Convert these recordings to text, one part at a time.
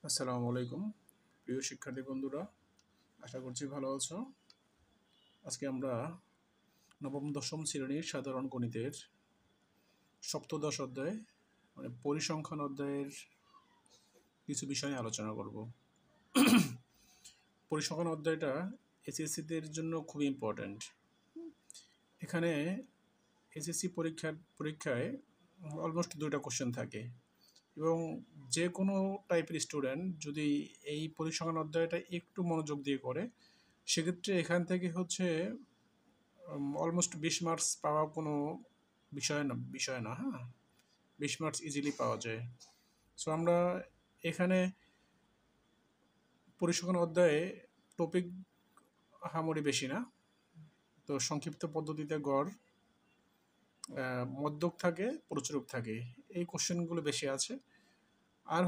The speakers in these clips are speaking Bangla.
আসসালামু আলাইকুম প্রিয় শিক্ষার্থী বন্ধুরা, আশা করছি ভালো আছো। আজকে আমরা নবম দশম শ্রেণীর সাধারণ গণিতের সপ্তদশ অধ্যায় মানে পরিসংখ্যান অধ্যায়ের কিছু বিষয় নিয়ে আলোচনা করব। পরিসংখ্যান অধ্যায়টা এসএসসিদের জন্য খুবই ইম্পর্ট্যান্ট। এখানে এসএসসি পরীক্ষায় অলমোস্ট 2টা কোশ্চেন থাকে এবং যে কোনো টাইপের স্টুডেন্ট যদি এই পরিসংখ্যান অধ্যায়টা একটু মনোযোগ দিয়ে করে, সেক্ষেত্রে এখান থেকে অলমোস্ট 20 মার্কস পাওয়া কোনো বিষয় না। হ্যাঁ, 20 মার্কস ইজিলি পাওয়া যায়। সো আমরা এখানে পরিসংখ্যান অধ্যায়ে টপিক আহামরি বেশি না, তো সংক্ষিপ্ত পদ্ধতিতে গড়, মধ্যক থাকে, প্রচুরক থাকে, এই কোশ্চেনগুলো বেশি আছে। আর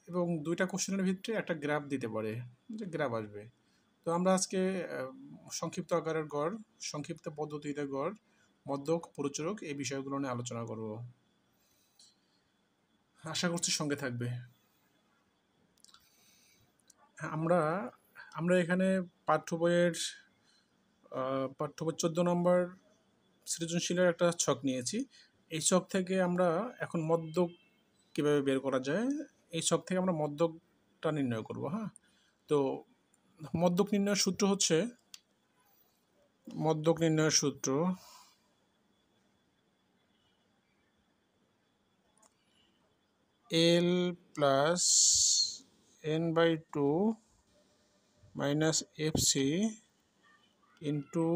এবং 2টা কোশ্চেনের ভিতরে একটা গ্রাফ দিতে পারে, যে গ্রাফ আসবে। তো আমরা আজকে সংক্ষিপ্ত আকারের গড়, সংক্ষিপ্ত পদ্ধতিতে গড়, মধ্যক, প্রচুরক এই বিষয়গুলো নিয়ে আলোচনা করব। আশা করছি সঙ্গে থাকবে। আমরা আমরা এখানে পাঠ্য বইয়ের 14 নম্বর সৃজনশীলের একটা ছক নিয়েছি। এই ছক থেকে আমরা এখন মধ্যক কীভাবে বের করা যায়, এই ছক থেকে আমরা মধ্যকটা নির্ণয় করব। হ্যাঁ, তো মধ্যক নির্ণয়ের সূত্র হচ্ছে, L plus n/2 minus FC into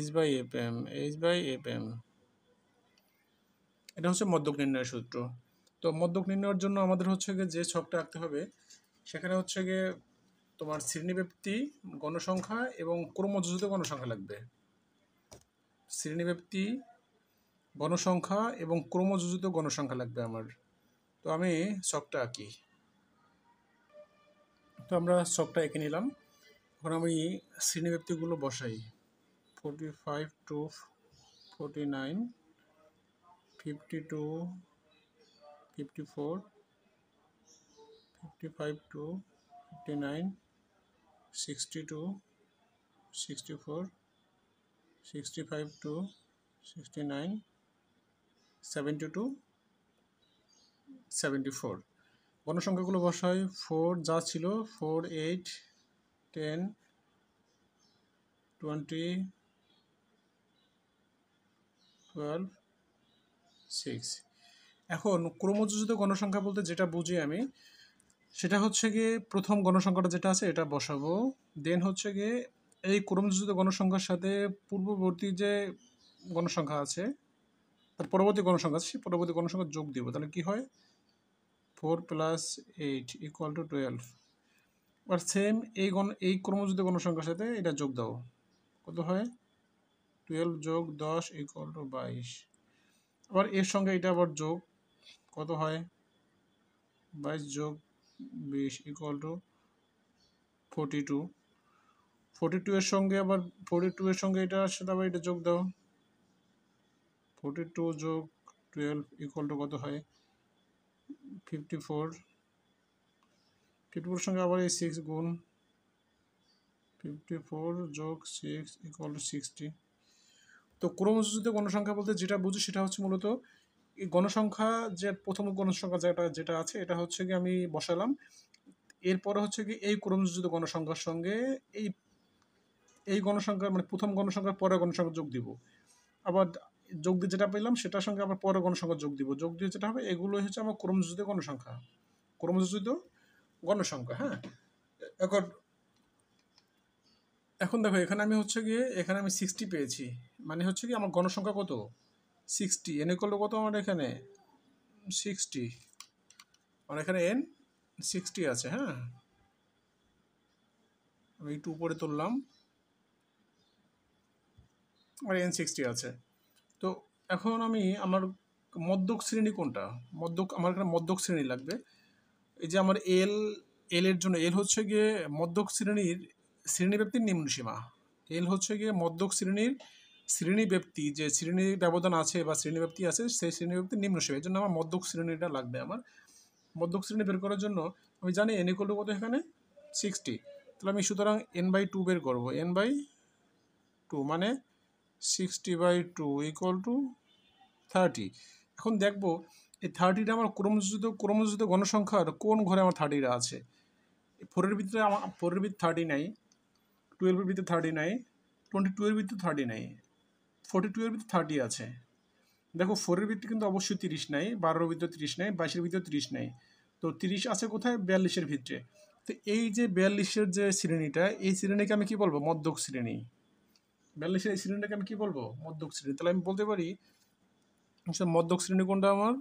h/fm। এটা হচ্ছে মধ্যক নির্ণয়ের সূত্র। তো মধ্যক নির্ণয়ের জন্য আমাদের যে ছকটা আঁকতে হবে, সেখানে তোমার শ্রেণীব্যাপ্তি, গণসংখ্যা এবং ক্রমযোজিত গণসংখ্যা লাগবে। শ্রেণীব্যাপ্তি, গণসংখ্যা এবং ক্রমযোজিত গণসংখ্যা লাগবে আমার। তো আমি ছকটা আঁকি। তো আমরা ছকটা এঁকে নিলাম। এখন আমি শ্রেণীব্যাপ্তিগুলো বসাই। 45 to 49, 52, 54, 55 to 59, 62, 64, 65 to 69, 72, 74। গণসংখ্যাগুলো বসাই। 4 যা ছিল 4, 8, 10, 20, 12, 6। এখন ক্রমযোজিত গণসংখ্যা বলতে যেটা বুঝি আমি, সেটা গিয়ে প্রথম গণসংখ্যাটা যেটা আছে এটা বসাবো। দেন গিয়ে এই ক্রমযোজিত গণসংখ্যার সাথে পূর্ববর্তী যে গণসংখ্যা আছে, তার পরবর্তী গণসংখ্যা আছে, সেই পরবর্তী গণসংখ্যা যোগ দিব। তাহলে কি হয়? 4 + 8 = 12। আর সেম এই ক্রমযোজিত গণসংখ্যার সাথে এটা যোগ দাও। কত হয়? 12 + 10 = 22। আবার এর সঙ্গে এটা আবার যোগ, কত হয়? 22 + 20 = 42। 42 এর সঙ্গে আবার 42 এর সঙ্গে এটার সাথে আবার এটা যোগ দাও। 42 + 12 = কত হয়? 54। 54 এর সঙ্গে আবার এই 6 গুণ। 54 + 6 = 60। তো ক্রমযোজিত গণসংখ্যা বলতে যেটা বুঝি সেটা মূলত এই গণসংখ্যা, যে প্রথম গণসংখ্যা যেটা আছে এটা গিয়ে আমি বসালাম। এরপরে কি এই ক্রমযোজিত গণসংখ্যার সঙ্গে এই গণসংখ্যা মানে প্রথম গণসংখ্যার পরের গণসংখ্যা যোগ দিব। আবার যোগ দিয়ে যেটা পেলাম সেটার সঙ্গে আবার পরের গণসংখ্যা যোগ দিব। যোগ দিয়ে যেটা হবে, এগুলোই আমার ক্রমযোজিত গণসংখ্যা। হ্যাঁ, এখন দেখো, এখানে আমি এখানে আমি 60 পেয়েছি। মানে কি আমার গণসংখ্যা কত? 60। n = কত আমার এখানে? 60। আমার এখানে n 60 আছে। হ্যাঁ, আমি একটু উপরে তুললাম, আমার n 60 আছে। তো এখন আমার মধ্যক শ্রেণী কোনটা? আমার এখানে মধ্যক শ্রেণী লাগবে। এই যে আমার এল এর জন্য এল গিয়ে মধ্যক শ্রেণীব্যাপ্তির নিম্নসীমা। এল গিয়ে মধ্যক শ্রেণীব্যাপ্তি, যে শ্রেণী ব্যবধান আছে বা শ্রেণীব্যাপ্তি আছে, সেই শ্রেণীব্যাপ্তির নিম্নসীমা। এই জন্য আমার মধ্যক শ্রেণীটা লাগবে। আমার মধ্যক শ্রেণী বের করার জন্য আমি জানি n ইকুয়াল টু কত এখানে 60, তাহলে আমি সুতরাং n/2 বের করব। n/2 মানে 60/2 ইকুয়াল টু 30। এখন দেখবো এই 30টা আমার ক্রমযোজিত গণসংখ্যার কোন ঘরে আমার 30টা আছে। 4-এর ভিতরে আমার 4-এর ভিতরে 30 নাই, 12-এর ভিতরে 30 নাই, 22-এর ভিতরে 30 নাই, 42-এর ভিতরে 30 আছে। দেখো 4-এর ভিতরে কিন্তু অবশ্যই 30 নাই, 12-এর ভিতরে 30 নাই, 22-এর ভিতরে 30 নাই। তো 30 আছে কোথায়? 42-এর ভিতরে। তো এই যে 42-এর যে শ্রেণীটা, এই শ্রেণীকে আমি কি বলবো? মধ্যক শ্রেণী। 42-এর এই শ্রেণীটাকে আমি কি বলবো? মধ্যক শ্রেণী। তাহলে আমি বলতে পারি মধ্যক শ্রেণী কোনটা আমার?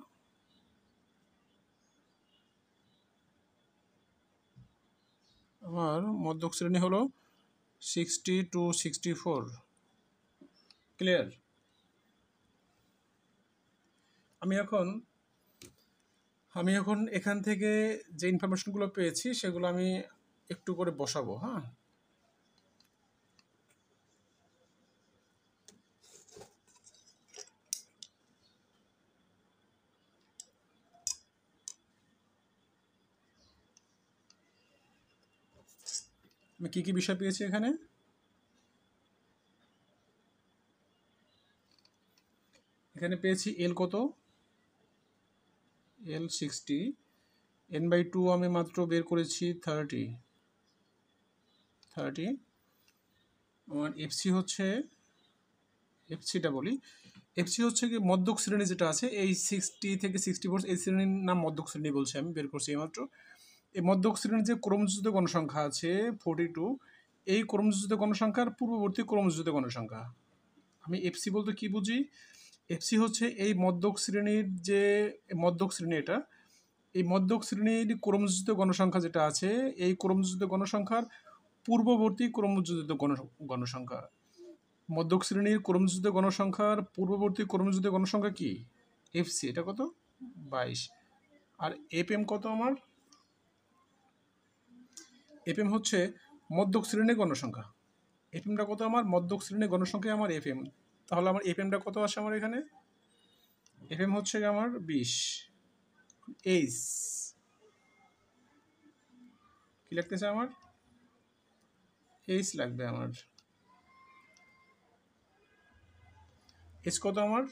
আমার মধ্যক শ্রেণী হলো 60 to 64। ক্লিয়ার? আমি এখন এখান থেকে যে ইনফরমেশনগুলো পেয়েছি সেগুলো আমি একটু করে বসাবো। হ্যাঁ, আমি কি কি বিষয় পেয়েছি এখানে? এখানে পেয়েছি এল কত? এল 60, n/2 আমি মাত্র বের করেছি 30। আমার এফসি হচ্ছে, এফসিটা বলি, এফসি হচ্ছে কি মধ্যক শ্রেণী যেটা আছে এই 60 থেকে 64, এই শ্রেণীর নাম মধ্যক শ্রেণী বলছি, আমি বের করছি এইমাত্র। এই মধ্যক শ্রেণীর যে ক্রমযোজিত গণসংখ্যা আছে 42, এই ক্রমযোজিত গণসংখ্যার পূর্ববর্তী ক্রমযোজিত গণসংখ্যা। আমি এফসি বলতে কি বুঝি? এফসি হচ্ছে এই মধ্যক শ্রেণীর যে মধ্যক শ্রেণী, এটা এই মধ্যক শ্রেণীর ক্রমযোজিত গণসংখ্যা যেটা আছে, এই ক্রমযোজিত গণসংখ্যার পূর্ববর্তী ক্রমযোজিত গণসংখ্যা। মধ্যক শ্রেণীর ক্রমযোজিত গণসংখ্যার পূর্ববর্তী ক্রমযোজিত গণসংখ্যা কি? এফসি। এটা কত? 22। আর এফএম কত আমার? এফএম হচ্ছে মধ্যক শ্রেণীর গণসংখ্যা। এফএমটা কত আমার? মধ্যক শ্রেণীর গণসংখ্যা আমার এফএম। তাহলে আমার এফএমটা কত আসে আমার এখানে? এফএম হচ্ছে আমার 20। এইচ কি লাগতেছে আমার? এইচ লাগবে আমার। এইচ কত আমার?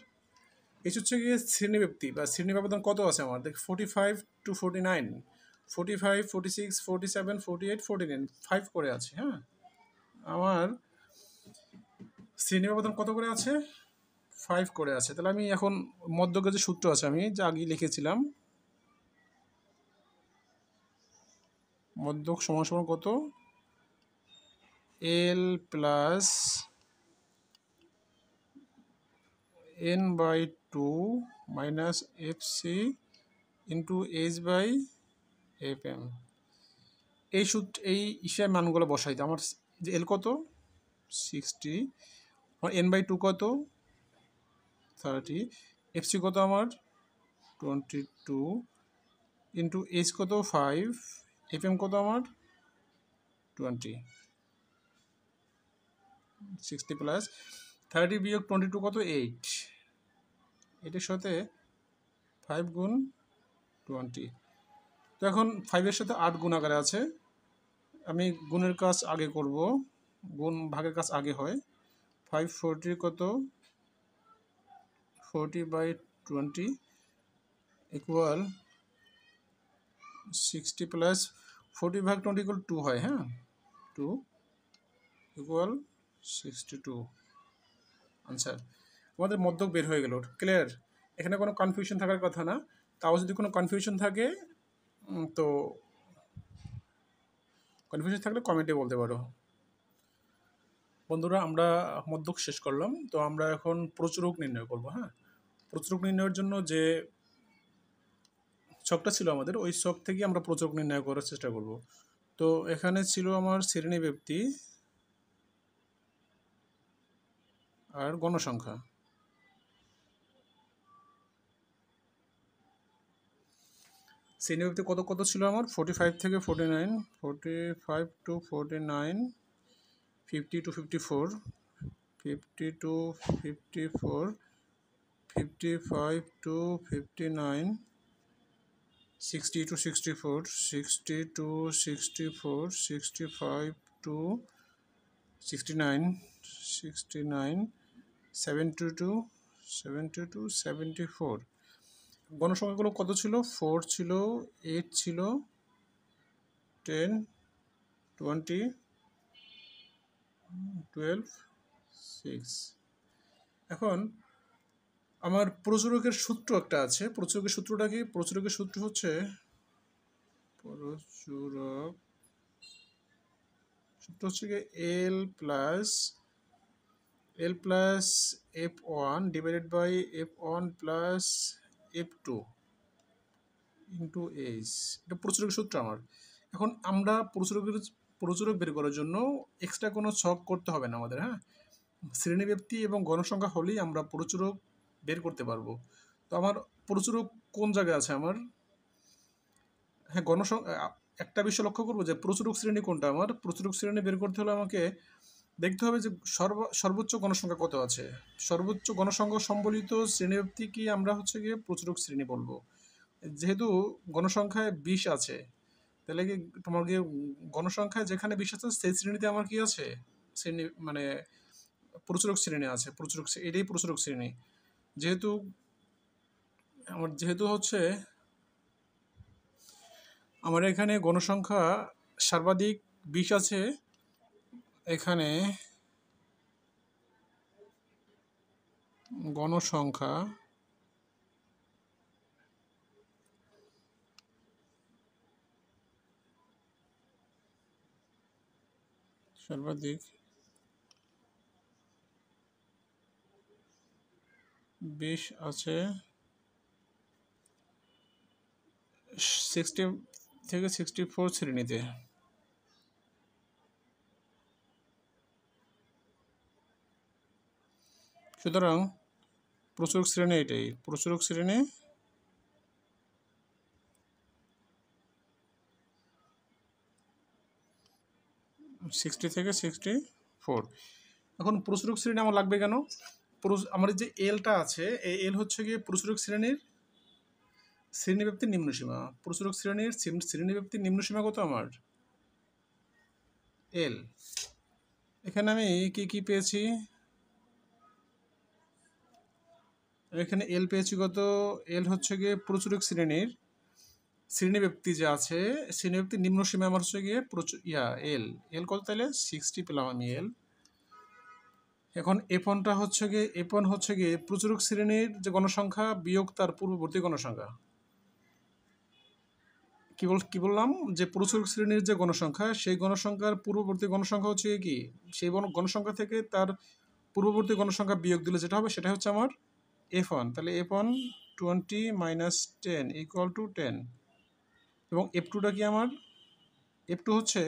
এইচ হচ্ছে গিয়ে শ্রেণীব্যাপ্তি বা শ্রেণী ব্যবধান কত আছে আমার? দেখ 45 to 49, 45, 46, 47, 48, 49, 5 করে আছে। হ্যাঁ, আমার শ্রেণী ব্যবধান কত করে আছে? 5 করে আছে। তাহলে আমি এখন মধ্যকের যে সূত্র আছে আমি যা আগে লিখেছিলাম, মধ্যক সমান সমান কত? L plus n/2 minus FC into h/fm। এই ইসের মানগুলো বসাইতে আমার যে এল কত? 60, আমার n/2 কত? 30, এফসি কত আমার? 22 ইন্টু এইচ কত? 5, এফএম কত আমার? 20। 60 প্লাস 30 বিয়োগ 22 কত? 8। এটার সাথে 5 গুণ 20। তো এখন 5-এর সাথে 8 গুণ আকারে আছে, আমি গুণের কাজ আগে করব, গুণ ভাগের কাজ আগে হয়। 5 40 কত? 40/20 ইকুয়াল 60 প্লাস 40/20 ইকুয়াল 2 হয়। হ্যাঁ, 2 ইকুয়াল 62 আনসার। আমাদের মধ্যক বের হয়ে গেল। ক্লিয়ার? এখানে কোনো কনফিউশন থাকার কথা না। তাও যদি কোনো কনফিউশন থাকে তো কনফিউশন থাকলে কমেন্টে বলতে পারো। বন্ধুরা, আমরা মধ্যক শেষ করলাম, তো আমরা এখন প্রচুরক নির্ণয় করব। হ্যাঁ, প্রচুরক নির্ণয়ের জন্য যে ছকটা ছিল আমাদের, ওই ছক থেকে আমরা প্রচুরক নির্ণয় করার চেষ্টা করব। তো এখানে ছিল আমার শ্রেণীব্যাপ্তি আর গণসংখ্যা। শ্রেণীব্যাপ্তি কত কত ছিল আমার? 45 থেকে 49, 45 to 49, 50 to 54, 50 to 54, 55 to 59, 60 to 64, 60 to 64, 65 to 69, 69, 72 to 74। গণসংখ্যাগুলো কত ছিল? 4 ছিল, 8 ছিল, 10, 20, 12, 6। এখন আমার প্রচুরকের সূত্র একটা আছে। প্রচুরকের সূত্রটা কি? প্রচুরকের সূত্র হচ্ছে কি L plus f1 divided by f1 plus f2 into H. এটা প্রচুরকের সূত্র আমার। এখন আমরা প্রচুরক বের করার জন্য এক্সট্রা কোনো ছক করতে হবে না আমাদের। হ্যাঁ, শ্রেণীব্যাপ্তি এবং গণসংখ্যা হলেই আমরা প্রচুরক বের করতে পারবো। তো আমার প্রচুরক কোন জায়গায় আছে আমার? হ্যাঁ, একটা বিষয় লক্ষ্য করবো যে প্রচুরক শ্রেণী কোনটা আমার। প্রচুরক শ্রেণী বের করতে হলে আমাকে দেখতে হবে যে সর্বোচ্চ গণসংখ্যা কত আছে। সর্বোচ্চ গণসংখ্যা সম্বলিত শ্রেণীব্যাপ্তি কি আমরা হচ্ছে গিয়ে প্রচুরক শ্রেণী বলবো। যেহেতু গণসংখ্যায় 20 আছে, তাহলে কি তোমার কি গণসংখ্যায় যেখানে 20 আছে সেই শ্রেণীতে আমার কি আছে? শ্রেণী মানে প্রচুরক শ্রেণী আছে। এটাই প্রচুরক শ্রেণী। যেহেতু হচ্ছে আমার এখানে গণসংখ্যা সর্বাধিক 20 আছে, এখানে গণসংখ্যা সর্বাধিক 20 আছে 60 থেকে 64 শ্রেণীতে। সুতরাং প্রচুরক শ্রেণী এটাই। প্রচুরক শ্রেণী সিক্সটি থেকে 64। এখন প্রচুরক শ্রেণী আমার লাগবে কেন? আমার যে এলটা আছে, এই এল হচ্ছে গিয়ে প্রচুরক শ্রেণীর শ্রেণীব্যাপ্তির নিম্নসীমা। প্রচুরক শ্রেণীর শ্রেণীব্যাপ্তির নিম্নসীমা কত আমার? এল। এখানে আমি কি পেয়েছি? এখানে এল পেয়েছি কত? এল হচ্ছে গিয়ে প্রচুরক শ্রেণীব্যাপ্তি যে আছে, শ্রেণীব্যাপ্তির নিম্নসীমা আমার হচ্ছে গিয়ে এল কত? তাহলে 60 পেলাম আমি এল। এখন এপনটা হচ্ছে গিয়ে প্রচুরক শ্রেণীর যে গণসংখ্যা বিয়োগ তার পূর্ববর্তী গণসংখ্যা। কি বললাম? যে প্রচুরক শ্রেণীর যে গণসংখ্যা, সেই গণসংখ্যার পূর্ববর্তী গণসংখ্যা হচ্ছে কি? সেই গণসংখ্যা থেকে তার পূর্ববর্তী গণসংখ্যা বিয়োগ দিলে যেটা হবে সেটা হচ্ছে আমার f1। তাহলে f1 20 - 10 = 10। এবং f2টা কি আমার? f2 হচ্ছে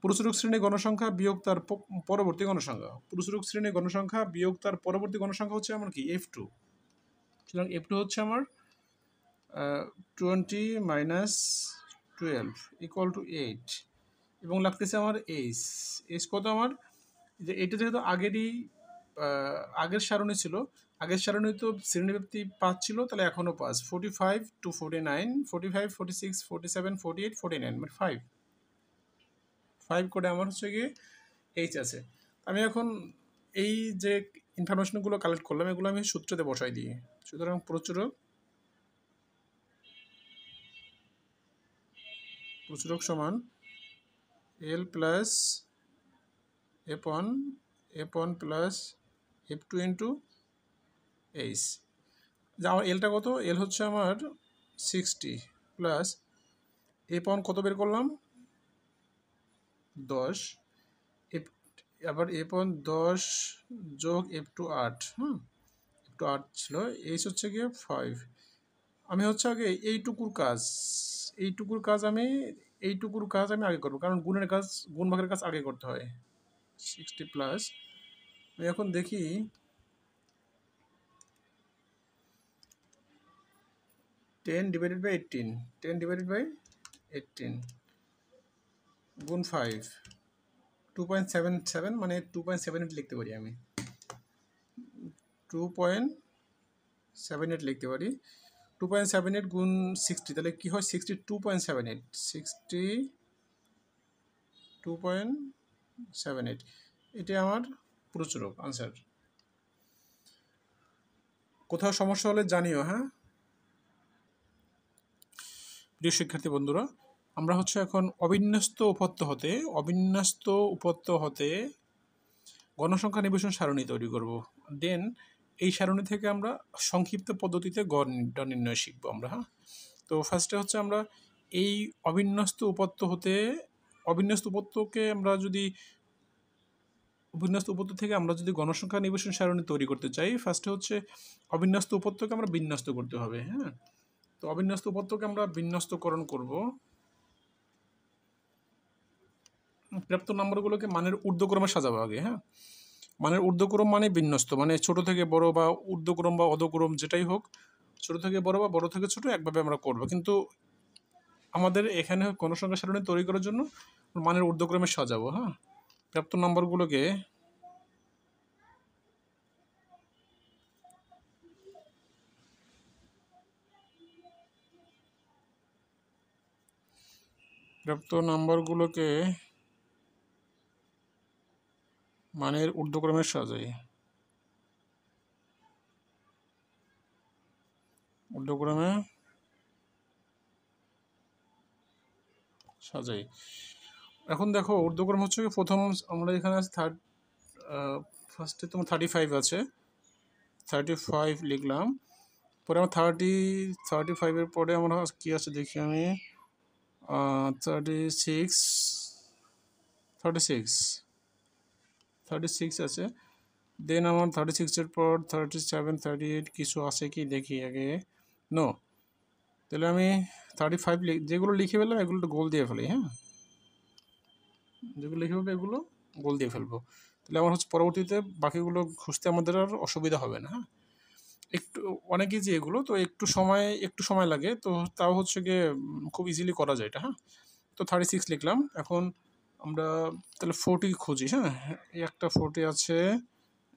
প্রচুরক শ্রেণীর গণসংখ্যা বিয়োগ তার পরবর্তী গণসংখ্যা। প্রচুরক শ্রেণীর গণসংখ্যা বিয়োগ তার পরবর্তী গণসংখ্যা হচ্ছে আমার কি? f2। সুতরাং f2 হচ্ছে আমার 20 - 12 = 8। এবং লাগতেছে আমার এইচ কত আমার? যে এটা যেহেতু আগের সারণী ছিল, আগের সারণী তো শ্রেণীব্যাপ্তি 5 ছিল, তাহলে এখনও 5। 45 to 49, 45, 46, 47, 48, 49 মানে 5 করে আমার হচ্ছে গিয়ে এইচ আছে। আমি এখন এই যে ইনফরমেশনগুলো কালেক্ট করলাম, এগুলো আমি সূত্রতে বসাই দিই। সুতরাং প্রচুরক সমান L plus f1 plus f2 into H. যে আমার এলটা কত? এল হচ্ছে আমার 60 প্লাস f1 কত বের করলাম? 10। আবার f1 10 যোগ f2 8। f2 8 ছিল। এইচ হচ্ছে গিয়ে 5। আমি হচ্ছে আগে এইটুকুর কাজ আমি আগে করবো, কারণ গুণ ভাগের কাজ আগে করতে হয়। 60 প্লাস আমি এখন দেখি 10 ডিভাইডেড বাই 18 গুণ 5 2.77 মানে 2.78 লিখতে পারি আমি। 2.78 লিখতে পারি। 2.78 গুণ 60, তাহলে কি হয় 62.78, 62.78, এটা আমার প্রচুরক আনসার। কোথাও সমস্যা হলে জানিও। হ্যাঁ প্রিয় শিক্ষার্থী বন্ধুরা, আমরা হচ্ছে এখন অবিন্যস্ত উপত্য হতে গণসংখ্যা নিবেশন সারণী তৈরি করব। দেন এই সারণী থেকে আমরা সংক্ষিপ্ত পদ্ধতিতে গড় নির্ণয় শিখবো আমরা। হ্যাঁ, তো ফার্স্টে হচ্ছে আমরা এই অবিন্যস্ত উপত্যকে আমরা যদি অবিন্যস্ত উপত্য থেকে আমরা যদি গণসংখ্যা নিবেশন সারণী তৈরি করতে চাই, ফার্স্টে হচ্ছে অবিন্যস্ত উপত্যকে আমরা বিন্যস্ত করতে হবে। হ্যাঁ, তো অবিন্যস্ত উপত্যকে আমরা বিন্যস্তকরণ করব। প্রাপ্ত নম্বরগুলোকে মানের ঊর্ধ্বক্রমে সাজাবো আগে। হ্যাঁ, মানের ঊর্ধ্বক্রম মানে বিন্যস্ত, মানে ছোট থেকে বড় বা ঊর্ধ্বক্রম বা অধক্রম যেটাই হোক, ছোট থেকে বড় বা বড় থেকে ছোট একভাবে আমরা করব। কিন্তু আমাদের এখানে গণসংখ্যা সারণী তৈরি করার জন্য মানের ঊর্ধ্বক্রমে সাজাবো। হ্যাঁ, প্রাপ্ত নম্বরগুলোকে মানের ঊর্ধ্বক্রমে সাজাই। এখন দেখো ঊর্ধ্বক্রম হচ্ছে প্রথম আমরা এখানে আছে ফার্স্টে তোমার 35 আছে, 35 লিখলাম। পরে আমার 35-এর পরে আমরা কি আছে দেখি আমি, 36 আছে। দেন আমার 36-এর পর 37, 38 কিছু আছে কি দেখি আগে। নো, তাহলে আমি 35 যেগুলো লিখে ফেললাম এগুলো গোল দিয়ে ফেলি। হ্যাঁ, যেগুলো লিখে ফেলবো এগুলো গোল দিয়ে ফেলবো, তাহলে আমার হচ্ছে পরবর্তীতে বাকিগুলো খুঁজতে আমাদের আর অসুবিধা হবে না। হ্যাঁ, একটু অনেক ইজি এগুলো, তো একটু সময় লাগে, তো তাও হচ্ছে গিয়ে খুব ইজিলি করা যায় এটা। হ্যাঁ, তো 36 লিখলাম। এখন আমরা তাহলে 40 খুঁজি। হ্যাঁ, একটা 40 আছে,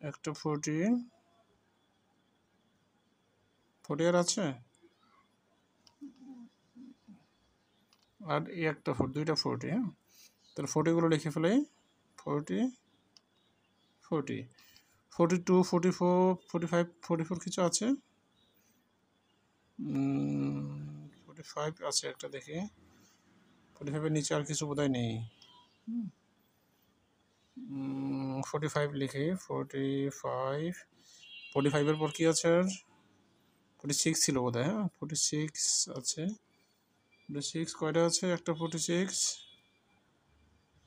একটা 40 আর আছে, আর একটা 2টা 40। হ্যাঁ, তাহলে 40গুলো লিখে ফেলাই। 40, 42, 44, 45, 44 কিছু আছে, 45 আছে একটা দেখি। 45-এর নিচে আর কিছু বোধহয় নেই। 45 লিখি। 45-এর পর কি আছে আর 46 ছিল বোধহয়। হ্যাঁ, 46 আছে। 46 কয়টা আছে, একটা 46,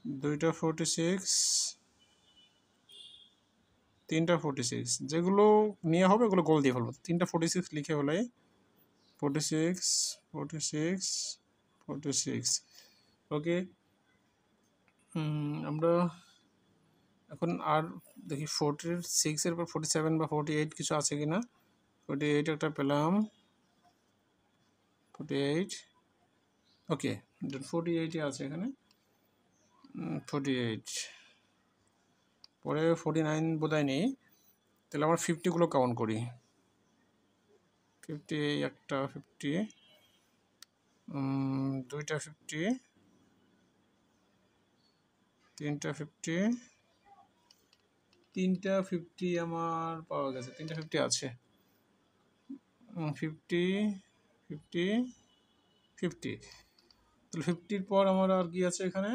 দুইটা 46, তিনটা 46। যেগুলো নিয়ে হবে ওগুলো গোল দিয়ে ফেলবো। 3টা 46 লিখে ফেলাই। 46, 46, 46। ওকে, আমরা এখন আর দেখি 46-এর পর 47 বা 48 কিছু আছে কিনা। 48 একটা পেলাম, 48। ওকে, 48 আছে এখানে। 48 পরে 49 বোধহয় নেই, তাহলে আমরা 50গুলো কাউন্ট করি। 50, একটা 50, দুইটা 50, তিনটা 50 আমার পাওয়া গেছে। 3টা 50 আছে। 50, 50, 50। তাহলে 50-র পর আমার আর কি আছে এখানে,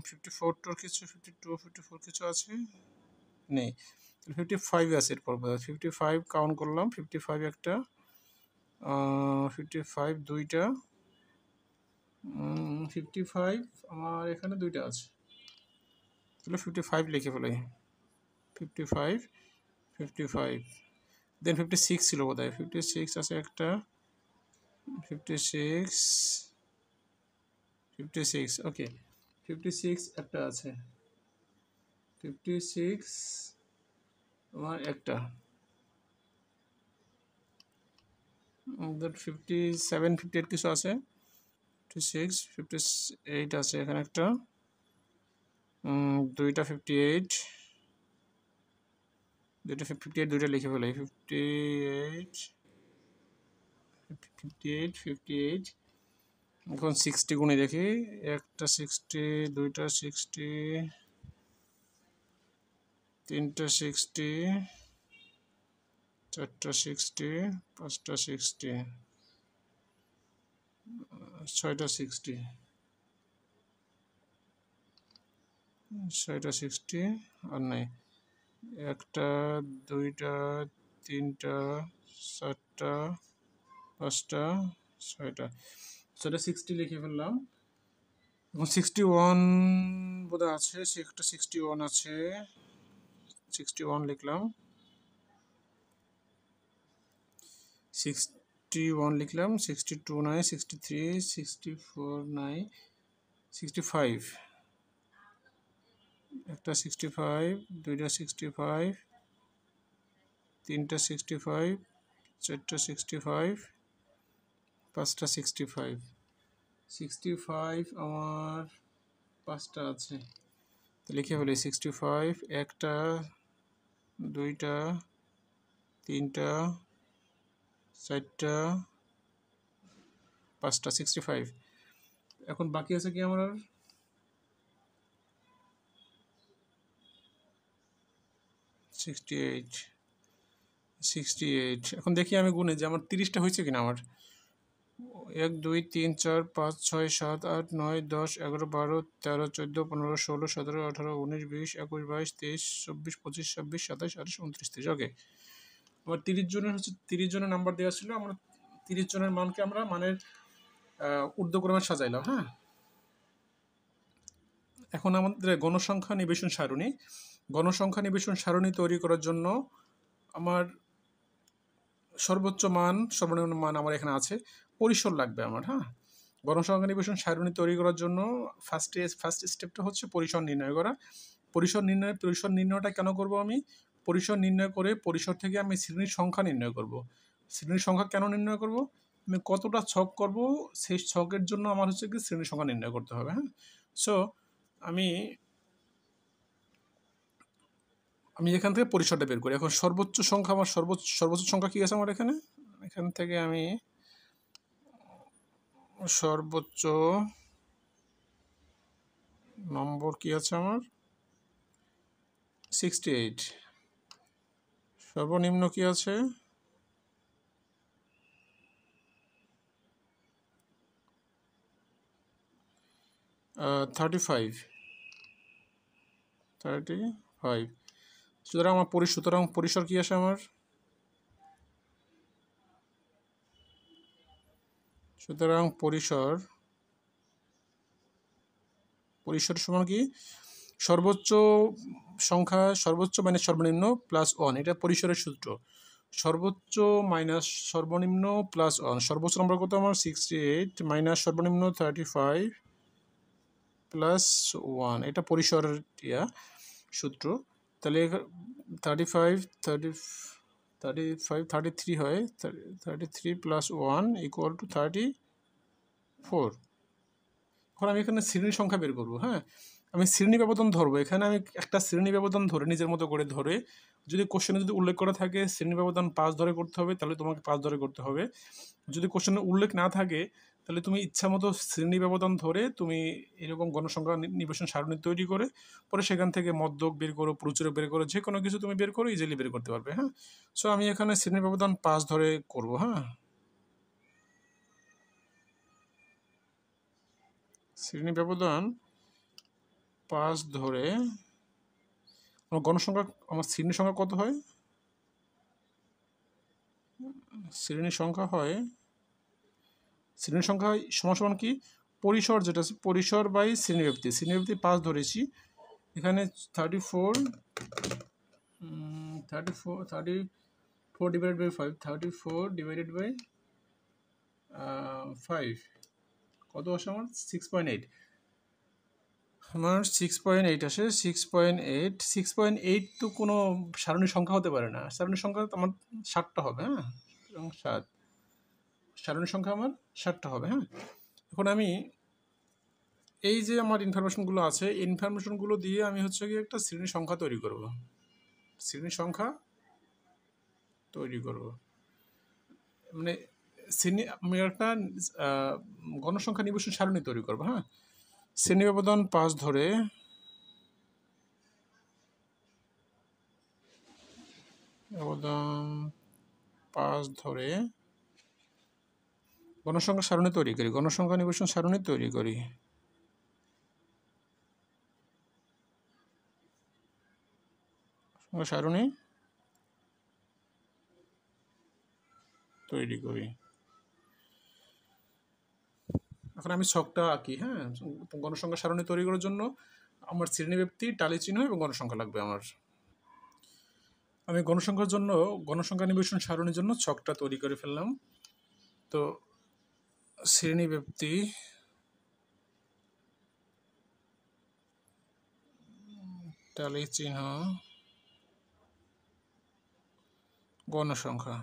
54 কিছু, 52, 54 কিছু আছে নেই। তাহলে 55 আছে এরপর। 55 কাউন্ট করলাম। 55 একটা, 55 দুইটা, 55 আমার এখানে দুইটা আছে, তাহলে 55 লিখে ফেলাই। 55, 55। দেন 56 ছিল বোধহয়। 56 আছে একটা, 56, 56। ওকে, 56 একটা আছে, 56 আমার একটা। 57, 58 কিছু আছে, 56, 58 আছে এখানে একটা, দুইটা 58, দুইটা লিখে ফেলাই। 58, 58 58। এখন 60 গুণে দেখি, একটা 60, দুইটা 60, তিনটা 60, চারটা 60, পাঁচটা 60, ছয়টা 60, ছয়টা 60 আর নাই। একটা, দুইটা, তিনটা, চারটা, পাঁচটা, ছয়টা, ছয়টা 60 লিখে ফেললাম। এবং 61 বোধহয় আছে, একটা 61 আছে, 61 লিখলাম, 61 লিখলাম, 62 নাই, 63, 64 নাই, 65, একটা 65, দুইটা 65, তিনটা 65, চারটা 65, পাঁচটা 65, 65 আমার পাঁচটা আছে, তো লিখে ফেলি 65, একটা, দুইটা, তিনটা, চারটা, পাঁচটা 65। এখন বাকি আছে কি আমার? 68, 68। এখন দেখি আমি গুনে যে আমার 30টা হয়েছে কিনা। আমার 1 2 3 4 5 6 7 8 9 10 11 12 13 14 15 16 17 18 19 20 21 22 23 24 25 26 27 28 29 30। ওকে, আমার 30 জনের হচ্ছে 30 জনের নাম্বার দেওয়া ছিল। আমরা 30 জনের মানকে আমরা মানের ঊর্ধ্বক্রমে সাজাইলাম। হ্যাঁ, এখন আমাদের গণসংখ্যা নিবেশন সারণী, গণসংখ্যা নিবেশন সারণী তৈরি করার জন্য আমার সর্বোচ্চ মান সর্বনিম্ন মান আমার এখানে আছে, পরিসর লাগবে আমার। হ্যাঁ, গণসংখ্যা নিবেশন সারণী তৈরি করার জন্য ফার্স্ট স্টেপটা হচ্ছে পরিসর নির্ণয় করা। পরিসর নির্ণয়টা কেন করব? আমি পরিসর নির্ণয় করে পরিসর থেকে আমি শ্রেণীর সংখ্যা নির্ণয় করব। শ্রেণীর সংখ্যা কেন নির্ণয় করব? আমি কতটা ছক করব সেই ছকের জন্য আমার হচ্ছে কি শ্রেণীর সংখ্যা নির্ণয় করতে হবে। হ্যাঁ, সো আমি এখান থেকে পরিসরটা বের করি। এখন সর্বোচ্চ সংখ্যা আমার সর্বোচ্চ সংখ্যা কি আছে আমার এখানে? এখান থেকে আমি সর্বোচ্চ নম্বর কি আছে আমার? 68। সর্বনিম্ন কি আছে? 35। সুতরাং আমার পরিসর কি আসে আমার? সুতরাং পরিসর সমান কি? সর্বোচ্চ সংখ্যা, সর্বোচ্চ মাইনাস সর্বনিম্ন প্লাস 1, এটা পরিসরের সূত্র। সর্বোচ্চ মাইনাস সর্বনিম্ন প্লাস 1, সর্বোচ্চ নম্বর কত আমার? 68 মাইনাস সর্বনিম্ন 35 প্লাস 1, এটা পরিসরের সূত্র। তাহলে 35 33 হয়, 33 প্লাস 1 ইকুয়াল টু 34। এখন আমি এখানে শ্রেণী সংখ্যা বের করবো। হ্যাঁ, আমি শ্রেণী ব্যবধান ধরবো। এখানে আমি একটা শ্রেণী ব্যবধান ধরে নিজের মতো করে ধরে, যদি কোশ্চেনে যদি উল্লেখ করা থাকে শ্রেণী ব্যবধান 5 ধরে করতে হবে, তাহলে তোমাকে 5 ধরে করতে হবে। যদি কোশ্চেনে উল্লেখ না থাকে তাহলে তুমি ইচ্ছা মতো শ্রেণী ব্যবধান ধরে তুমি এরকম গণসংখ্যা নিবেশন সারণী তৈরি করে পরে সেখান থেকে মধ্যক বের করো, প্রচুরক বের করো, যে কোনো কিছু তুমি বের করো, ইজিলি বের করতে পারবে। হ্যাঁ, সো আমি এখানে শ্রেণী ব্যবধান 5 ধরে করব। হ্যাঁ, শ্রেণী ব্যবধান 5 ধরে আমার গণসংখ্যা, আমার শ্রেণী সংখ্যা কত হয়? শ্রেণী সংখ্যা হয়, শ্রেণী সংখ্যা সমান কি? পরিসর যেটা আছে, পরিসর বাই শ্রেণীব্যাপ্তি। শ্রেণীব্যাপ্তি 5 ধরেছি এখানে। 34 ডিভাইডেড বাই 5, 34 ডিভাইডেড বাই 5 কত আসে আমার? 6.8। আমার 6.8 আসে। 6.8 তো কোনো সারণী সংখ্যা হতে পারে না। সারণী সংখ্যা আমার 7টা হবে। হ্যাঁ, এবং 7 সারণী সংখ্যা আমার 7টা হবে। হ্যাঁ, এখন আমি এই যে আমার ইনফরমেশনগুলো আছে, ইনফরমেশনগুলো দিয়ে আমি হচ্ছে কি একটা শ্রেণী সংখ্যা তৈরি করব। শ্রেণী সংখ্যা তৈরি করব মানে আমি একটা গণসংখ্যা নিবেশন সারণী তৈরি করবো। হ্যাঁ, শ্রেণী ব্যবধান 5 ধরে গণসংখ্যা সারণী তৈরি করি, গণসংখ্যা নিবেশন সারণী তৈরি করি। সারণী তৈরি করি। এখন আমি ছকটা আঁকি। হ্যাঁ, গণসংখ্যা সারণী তৈরি করার জন্য আমার শ্রেণীব্যাপ্তি, টালি চিহ্ন এবং গণসংখ্যা লাগবে আমার। আমি গণসংখ্যার জন্য গণসংখ্যা নিবেশন সারণীর জন্য ছকটা তৈরি করে ফেললাম। তো শ্রেণীব্যাপ্তি, টালি চিহ্ন, গণসংখ্যা।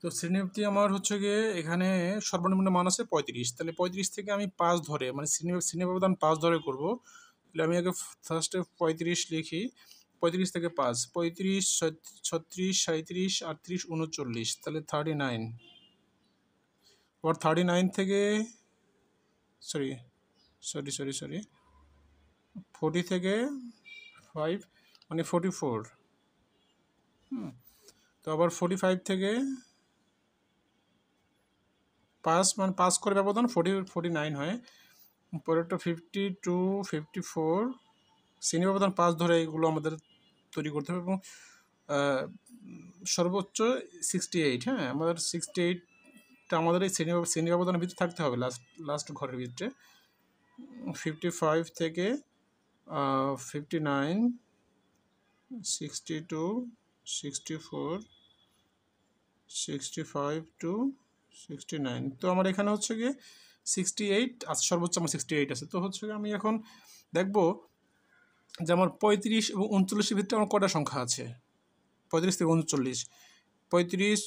তো শ্রেণীব্যাপ্তি আমার হচ্ছে গিয়ে এখানে সর্বনিম্ন মান আছে 35। তাহলে 35 থেকে আমি 5 ধরে, মানে শ্রেণী ব্যবধান 5 ধরে করব। তাহলে আমি আগে ফার্স্টে 35 লিখি। 35 থেকে 5, 35, 36, 37, 38, 39, তাহলে 39। আবার 39 থেকে সরি 40 থেকে 5 মানে 44। তো আবার 45 থেকে 5 মানে 5 করে ব্যবধান 49 হয়। পরেরটা 52, 54, শ্রেণী ব্যবধান 5 ধরে এগুলো আমাদের তৈরি করতে হবে। এবং সর্বোচ্চ 68। হ্যাঁ, আমাদের 68টা আমাদের এই শ্রেণী ব্যবধানের ভিতরে থাকতে হবে, লাস্ট ঘরের ভিতরে। 55 থেকে 59, 62, 64, 65 to 69। তো আমার এখানে হচ্ছে গিয়ে 68 আছে, সর্বোচ্চ আমার 68 আছে। তো হচ্ছে আমি এখন দেখব যে আমার 35 এবং 39-এর ভিতরে আমার কটা সংখ্যা আছে। 35 থেকে 39, 35,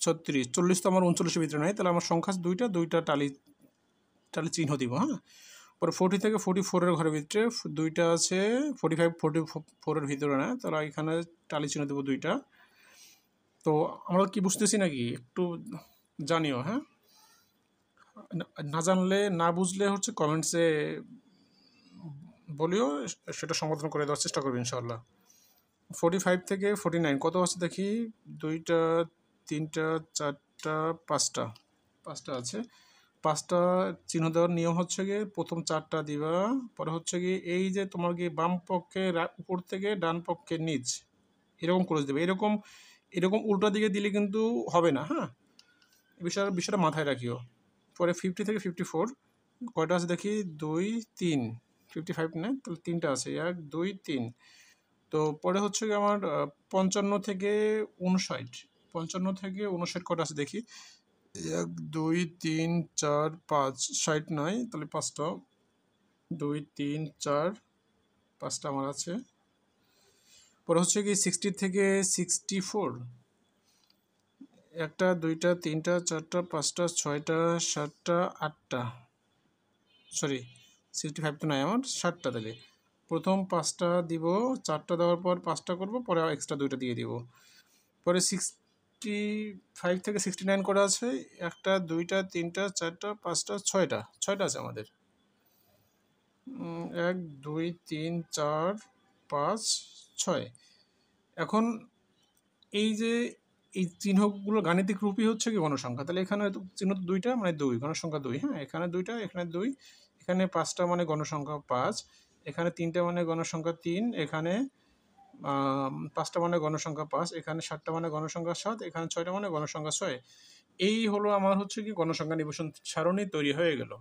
36, 40 তো আমার 39-এর ভিতরে নাই। তাহলে আমার সংখ্যা দুইটা টালি চিহ্ন দিব। হ্যাঁ, পরে 40 থেকে 44-এর ঘরের ভিতরে দুইটা আছে, 45, 44-এর ভিতরে না, তাহলে এখানে টালি চিহ্ন দেবো দুইটা। তো আমরা কি বুঝতেছি নাকি একটু জানিও। হ্যাঁ, না জানলে, না বুঝলে হচ্ছে কমেন্টসে বলিও, সেটা সমাধান করে দেওয়ার চেষ্টা করবো ইনশাল্লাহ। 45 থেকে 49 কত আছে দেখি। 2টা, 3টা, 4টা, 5টা আছে। 5টা চিহ্ন দেওয়ার নিয়ম হচ্ছে গিয়ে প্রথম 4টা দিবা, পরে হচ্ছে গিয়ে এই যে তোমার কি বাম পক্ষে উপর থেকে ডান পক্ষের নিচ এরকম করে দেবে। এরকম উল্টা দিকে দিলে কিন্তু হবে না। হ্যাঁ, বিষয়টা মাথায় রাখিও। পরে 50 থেকে 54 কয়টা আছে দেখি। 2, 3, 55 না, তাহলে 3টা আছে, 1, 2, 3। তো পরে হচ্ছে কি আমার 55 থেকে 59, 55 থেকে 59 কটা আছে দেখি। 1, 2, 3, 4, 5, 60 নয়, তাহলে 5টা, 2, 3, 4, 5টা আমার আছে। পরে হচ্ছে কি 60 থেকে 64, 1টা, 2টা, 3টা, 4টা, 5টা, 6টা, 7টা, 8টা, 65 তো নয় আমার, 7টা। তাহলে প্রথম 5টা দিব, 4টা দেওয়ার পর 5টা করব, পরে এক্সট্রা 2টা দিয়ে দিব। পরে 65 থেকে 69 করা আছে, 1টা, 2টা, 3টা, 4টা, 5টা, 6টা আছে আমাদের। 1, 2, 3, 4, 5, 6। এখন এই যে এই চিহ্নগুলো গাণিতিক রূপই হচ্ছে কি গণসংখ্যা। তাহলে এখানে চিহ্ন তো দুইটা, মানে 2, গণসংখ্যা 2। হ্যাঁ, এখানে 2টা, এখানে 2, এখানে 5টা মানে গণসংখ্যা 5, এখানে 3টা মানে গণসংখ্যা 3, এখানে 5টা মানে গণসংখ্যা 5, এখানে 7টা মানে গণসংখ্যা 7, এখানে 6টা মানে গণসংখ্যা 6। এই হলো আমার হচ্ছে কি গণসংখ্যা নিবেশন সারণী তৈরি হয়ে গেল।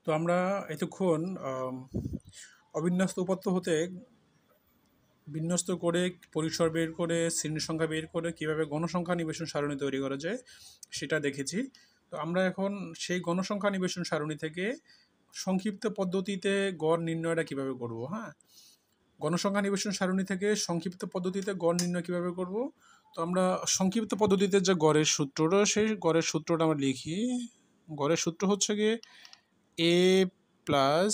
তো আমরা এতক্ষণ অবিন্যস্ত উপাত্ত হতে বিন্যস্ত করে, পরিসর বের করে, শ্রেণী সংখ্যা বের করে কীভাবে গণসংখ্যা নিবেশন সারণী তৈরি করা যায় সেটা দেখেছি। তো আমরা এখন সেই গণসংখ্যা নিবেশন সারণী থেকে সংক্ষিপ্ত পদ্ধতিতে গড় নির্ণয়টা কীভাবে করব। হ্যাঁ, গণসংখ্যা নিবেশন সারণী থেকে সংক্ষিপ্ত পদ্ধতিতে গড় নির্ণয় কীভাবে করব। তো আমরা সংক্ষিপ্ত পদ্ধতিতে যে গড়ের সূত্রটা, সেই গড়ের সূত্রটা আমরা লিখি। গড়ের সূত্র হচ্ছে গিয়ে A plus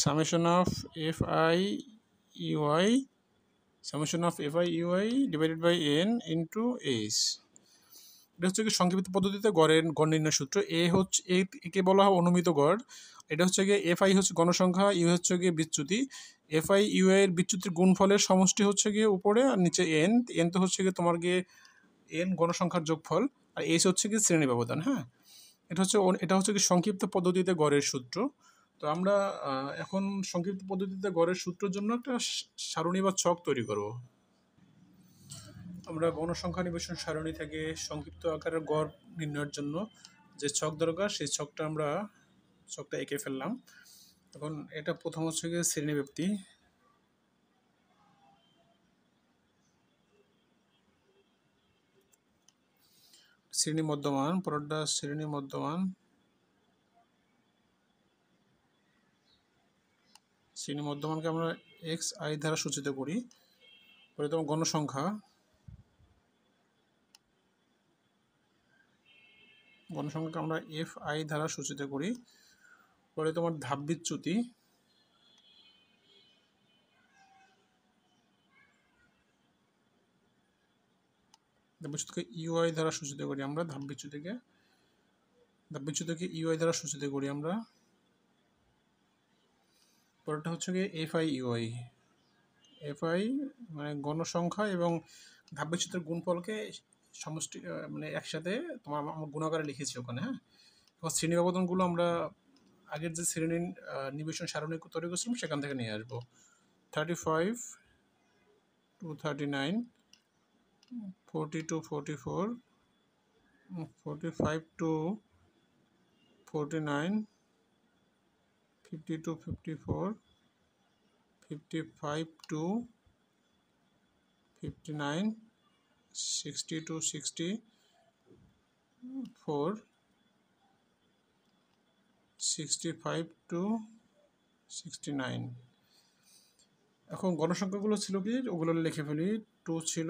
summation of F I UI divided by N into H. এটা হচ্ছে কি সংক্ষিপ্ত পদ্ধতিতে গড় নির্ণয় সূত্র। একে বলা হয় অনুমিত গড়। এটা হচ্ছে গিয়ে এফ আই হচ্ছে গণসংখ্যা, ইউ হচ্ছে গিয়ে বিচ্যুতি। এফ আই ইউ এর বিচ্যুতির গুণফলের সমষ্টি হচ্ছে গিয়ে উপরে, আর নিচে এন তো হচ্ছে গিয়ে তোমার গিয়ে এন গণসংখ্যার যোগফল, আর এইচ হচ্ছে কি শ্রেণী ব্যবধান। হ্যাঁ, এটা হচ্ছে কি সংক্ষিপ্ত পদ্ধতিতে গড়ের সূত্র। তো আমরা এখন সংক্ষিপ্ত পদ্ধতিতে গড়ের সূত্রের জন্য একটা সারণী বা ছক তৈরি করব। আমরা গণসংখ্যা নিবেশন সারণী থেকে সংক্ষিপ্ত আকারের গড় নির্ণয়ের জন্য যে ছক দরকার সেই ছকটা এঁকে ফেললাম। এখন এটা প্রথম হচ্ছে গিয়ে শ্রেণীব্যাপ্তি, শ্রেণী মধ্যমান, পরেরটা শ্রেণী মধ্যমান, শ্রেণী মধ্যমানকে আমরা এক্স আই দ্বারা সূচিত করি। পরে তোমার গণসংখ্যাকে আমরা এফ আই দ্বারা সূচিত করি। পরে তোমার ধাপ বিচ্যুতি, ইউআই দ্বারা সূচিত করি আমরা। ধাপ বিচ্যুতিকে ইউআই দ্বারা সূচিত করি আমরা। পরেরটা হচ্ছে গিয়ে এফ আই মানে গণসংখ্যা এবং ধাপ বিচ্যুতির গুণফলকে সমষ্টি মানে একসাথে তোমার আমরা গুণাকারে লিখেছি ওখানে। হ্যাঁ, এবং শ্রেণী ব্যবধানগুলো আমরা আগের যে শ্রেণী নিবেশন সারণী তৈরি করছিলাম সেখান থেকে নিয়ে আসবো। 35 to 39, 40 to 44, 45 to 49, 50 to 54, 55 to 59, 60 to 64, 65 to 69। এখন গণসংখ্যাগুলো ছিল কি, ওগুলো লিখে ফেলি। 2 ছিল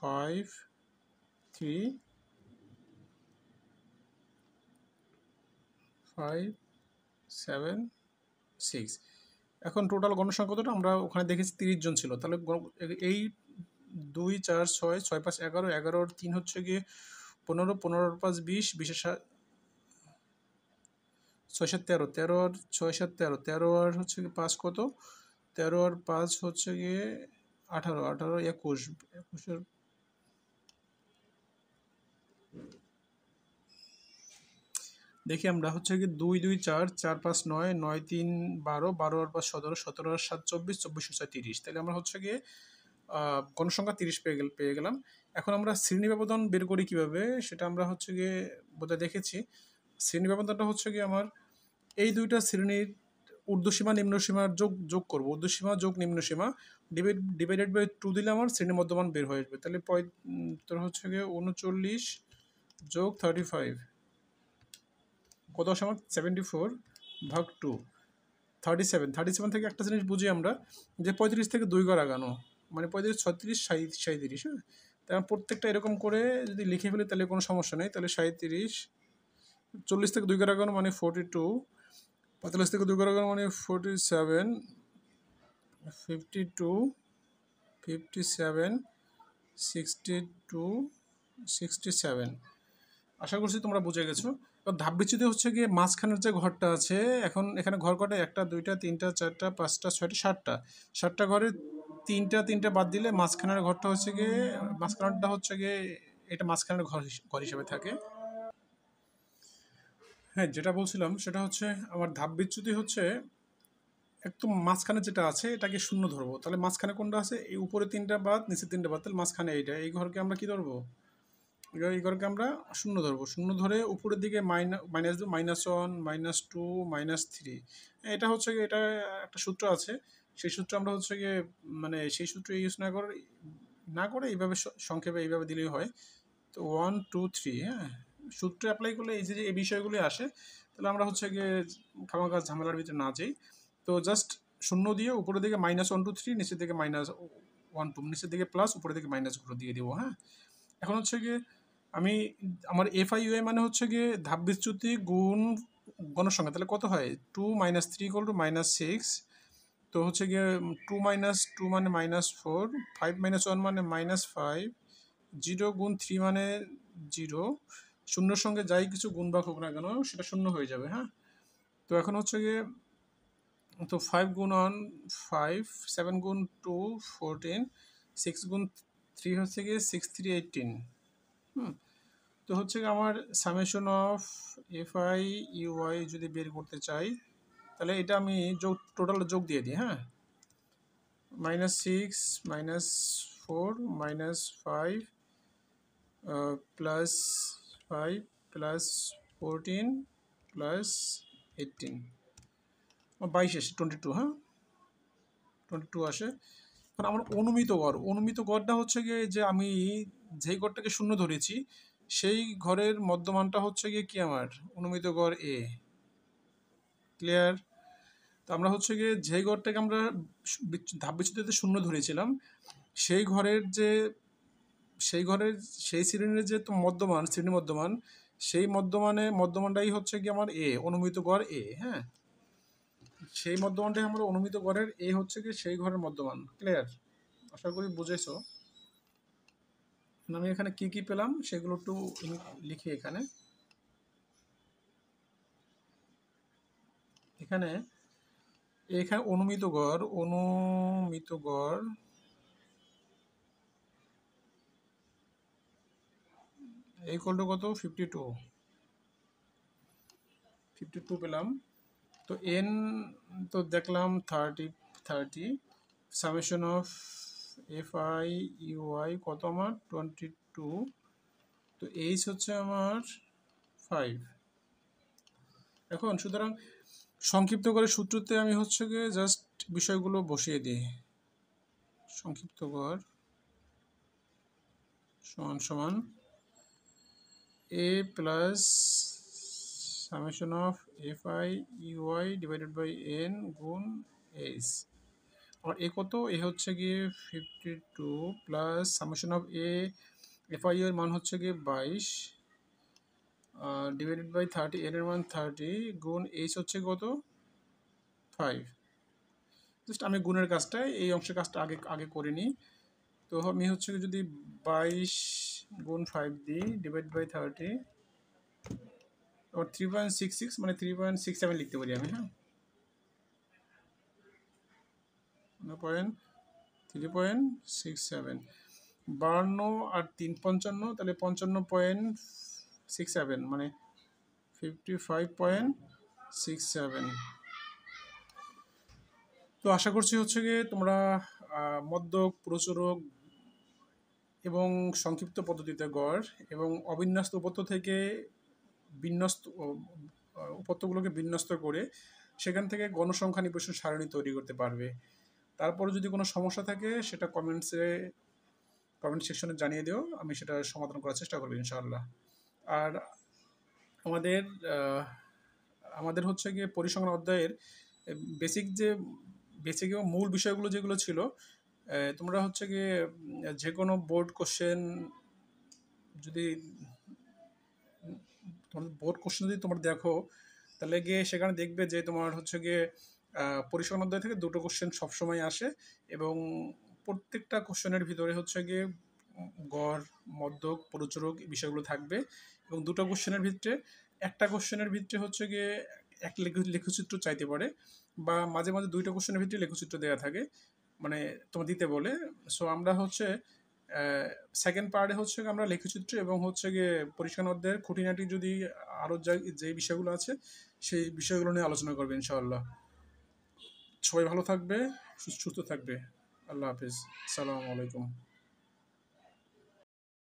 5, 3, 5, 7, 6। এখন টোটাল গণসংখ্যা কতটা আমরা ওখানে দেখেছি 30 জন ছিল। তাহলে এই 2, 4, 6, 6, 5, 11, 11 আর 3 হচ্ছে গিয়ে 15, 15 আর 5, 20, 20 এর 6, 7, 13, 13 আর 6, 7, 13, 13 আর হচ্ছে গিয়ে 5 কত, 13 আর 5 হচ্ছে গিয়ে 18, 18, 21, 21 এর দেখি আমরা হচ্ছে কি 2, 2, 4, 4, 5, 9, 9, 3, 12, 12 আর 5, 17, 17 আর 7, 24, 24 আর 6, 30। তাহলে আমরা হচ্ছে গিয়ে গণসংখ্যা 30 পেয়ে গেলাম। এখন আমরা শ্রেণী ব্যবধান বের করি কিভাবে, সেটা আমরা হচ্ছে গিয়ে বোধহয় দেখেছি। শ্রেণী ব্যবধানটা হচ্ছে গিয়ে আমার এই দুইটা শ্রেণীর ঊর্ধ্বসীমা নিম্নসীমার যোগ করবো। ঊর্ধ্বসীমা যোগ নিম্নসীমা ডিভাইডেড বাই 2 দিলে আমার শ্রেণী মধ্যমান বের হয়ে আসবে। তাহলে তোর হচ্ছে গিয়ে 39 যোগ 35 কত আসে আমার 74 ভাগ 2, 37 থেকে একটা জিনিস বুঝি আমরা যে 35 থেকে 2 ঘর আগানো মানে 35, 36, 37। হ্যাঁ, তাই প্রত্যেকটা এরকম করে যদি লিখে ফেলি তাহলে কোনো সমস্যা নেই। তাহলে 37, 40 থেকে 2 ঘর আগানো মানে 42, 45 থেকে 2 ঘর আগানো মানে 47, 52, 57, 62, 67। আশা করছি তোমরা বুঝে গেছো। ধাপ বিচ্যুতি হচ্ছে গিয়ে মাঝখানের যে ঘরটা আছে, এখন এখানে ঘর কটা 1টা 2টা 3টা 4টা 5টা 6টা 7টা ঘরে 3টা বাদ দিলে মাঝখানের ঘরটা হচ্ছে গিয়ে এটা মাঝখানের ঘর হিসেবে থাকে। হ্যাঁ, যেটা বলছিলাম সেটা হচ্ছে আমার ধাপ বিচ্যুতি হচ্ছে একদম মাঝখানে যেটা আছে এটাকে শূন্য ধরবো। তাহলে মাঝখানে কোনটা আছে, এই উপরে 3টা বাদ নিচে 3টা বাদ, তাহলে মাঝখানে এই ঘরকে আমরা কি ধরবো, এই ঘরকে আমরা শূন্য ধরবো। শূন্য ধরে উপরের দিকে মাইনাস দেবো, -1, -2, -3। এটা হচ্ছে গিয়ে এটা একটা সূত্র আছে, সেই সূত্র আমরা হচ্ছে গিয়ে মানে সেই সূত্র ইউজ না করে এইভাবে সংক্ষেপে এইভাবে দিলেই হয়। তো 1, 2, 3, হ্যাঁ, সূত্রে অ্যাপ্লাই করলে এই বিষয়গুলি আসে। তাহলে আমরা হচ্ছে গিয়ে খামাখা ঝামেলার ভিতরে না যাই। তো জাস্ট শূন্য দিয়ে উপরের দিকে -1, 2, 3, নিচের দিকে -1, 2, নিচের দিকে প্লাস, উপরের দিকে মাইনাস করে দিয়ে দিব। হ্যাঁ, এখন হচ্ছে গিয়ে আমার এফআইইউআই মানে হচ্ছে গিয়ে ধাপ বিচ্যুতি গুণ গণসংখ্যা, তাহলে কত হয় 2 - 3 = -6। তো হচ্ছে গিয়ে 2 - 2 মানে -4, 5 - 1 মানে -5, 0 × 3 মানে 0, শূন্যর সঙ্গে যাই কিছু গুণ ভাগ হোক না কেন সেটা শূন্য হয়ে যাবে। হ্যাঁ, তো এখন হচ্ছে গিয়ে তো 5 × 1 5, 7 × 2 14, 6 × 3 হচ্ছে গিয়ে 6 × 3 18। তো হচ্ছে গিয়ে আমার সামেশন অফ FI UI যদি বের করতে চাই তাহলে এটা আমি টোটাল যোগ দিয়ে দিই। হ্যাঁ, -6 -4 -5 +5 +14 +18, 22 আসে, 22। হ্যাঁ, 22 আসে। এখন আমার অনুমিত গড়টা হচ্ছে গিয়ে যে আমি যেই গড়টাকে শূন্য ধরেছি সেই ঘরের মধ্যমানটা হচ্ছে গিয়ে কি আমার অনুমিত গড় A। ক্লিয়ার? তো আমরা হচ্ছে গিয়ে যেই ঘরটাকে আমরা ধাপ বিচ্যুতিতে শূন্য ধরেছিলাম সেই ঘরের সেই শ্রেণীর যে শ্রেণী মধ্যমান, সেই মধ্যমানটাই হচ্ছে কি আমার এ, অনুমিত গড় এ। হ্যাঁ, সেই মধ্যমানটাই আমার অনুমিত গড়ের এ হচ্ছে কি সেই ঘরের মধ্যমান। ক্লিয়ার? আশা করি বুঝেছো। আমি এখানে কি কি পেলাম সেগুলো একটু লিখি। এখানে অনুমিত গড় = কত 52 পেলাম। তো n তো দেখলাম 30 সামেশন অফ FI UI কত আমার 22। তো h হচ্ছে আমার 5। এখন সুতরাং সংক্ষিপ্ত করে সূত্রতে আমি হচ্ছে গিয়ে জাস্ট বিষয়গুলো বসিয়ে দিই। সংক্ষিপ্ত কর সমান সমান a plus summation of FI UI divided by n গুণ h। আর এ কত? এ হচ্ছে গিয়ে 52 প্লাস সামেশন অফ FI এর মান হচ্ছে গিয়ে 22 ডিভাইডেড বাই 30, n এর মান 30 গুণ h হচ্ছে কত 5। জাস্ট আমি গুণের কাজটা এই অংশের কাজটা আগে করে নিই। তো আমি হচ্ছে যদি 22 গুণ 5 দিই ডিভাইড বাই 30 আর 3.66 মানে 3.67 লিখতে পারি আমি। হ্যাঁ, 3.67 52 আর 3 55, তাহলে 55.67 মানে 55.67। তো আশা করছি হচ্ছে গিয়ে তোমরা মধ্যক, প্রচুরক এবং সংক্ষিপ্ত পদ্ধতিতে গড় এবং অবিন্যস্ত উপত্য থেকে উপত্যগুলোকে বিন্যস্ত করে সেখান থেকে গণসংখ্যা নির্বাচন সারণী তৈরি করতে পারবে। তারপরে যদি কোনো সমস্যা থাকে সেটা কমেন্ট সেকশনে জানিয়ে দিও, আমি সেটা সমাধান করার চেষ্টা করবো ইনশাআল্লাহ। আর আমাদের হচ্ছে গিয়ে পরিসংখ্যান অধ্যায়ের বেসিক এবং মূল বিষয়গুলো যেগুলো ছিল, তোমরা হচ্ছে গিয়ে যে কোনো বোর্ড কোশ্চেন যদি তোমরা দেখো তাহলে গিয়ে সেখানে দেখবে যে তোমার হচ্ছে গিয়ে পরিসংখ্যান অধ্যায় থেকে দুটো কোশ্চেন সবসময় আসে এবং প্রত্যেকটা কোশ্চেনের ভিতরে হচ্ছে গিয়ে গড়, মধ্যক, প্রচুরক বিষয়গুলো থাকবে এবং দুটো কোশ্চেনের ভিতরে একটা কোশ্চেনের ভিতরে হচ্ছে গিয়ে এক লেখচিত্র চাইতে পারে বা মাঝে মাঝে দুইটা কোশ্চেনের ভিতরে লেখচিত্র দেওয়া থাকে, মানে তোমার দিতে বলে। সো আমরা হচ্ছে সেকেন্ড পার্টে হচ্ছে আমরা লেখচিত্র এবং হচ্ছে গিয়ে পরিসংখ্যান অধ্যায়ের খুঁটিনাটি যদি আরও যে বিষয়গুলো আছে সেই বিষয়গুলো নিয়ে আলোচনা করবে ইনশাআল্লাহ। সবাই ভালো থাকবে, সুস্থ থাকবে। আল্লাহ হাফিজ, আসসালামু আলাইকুম।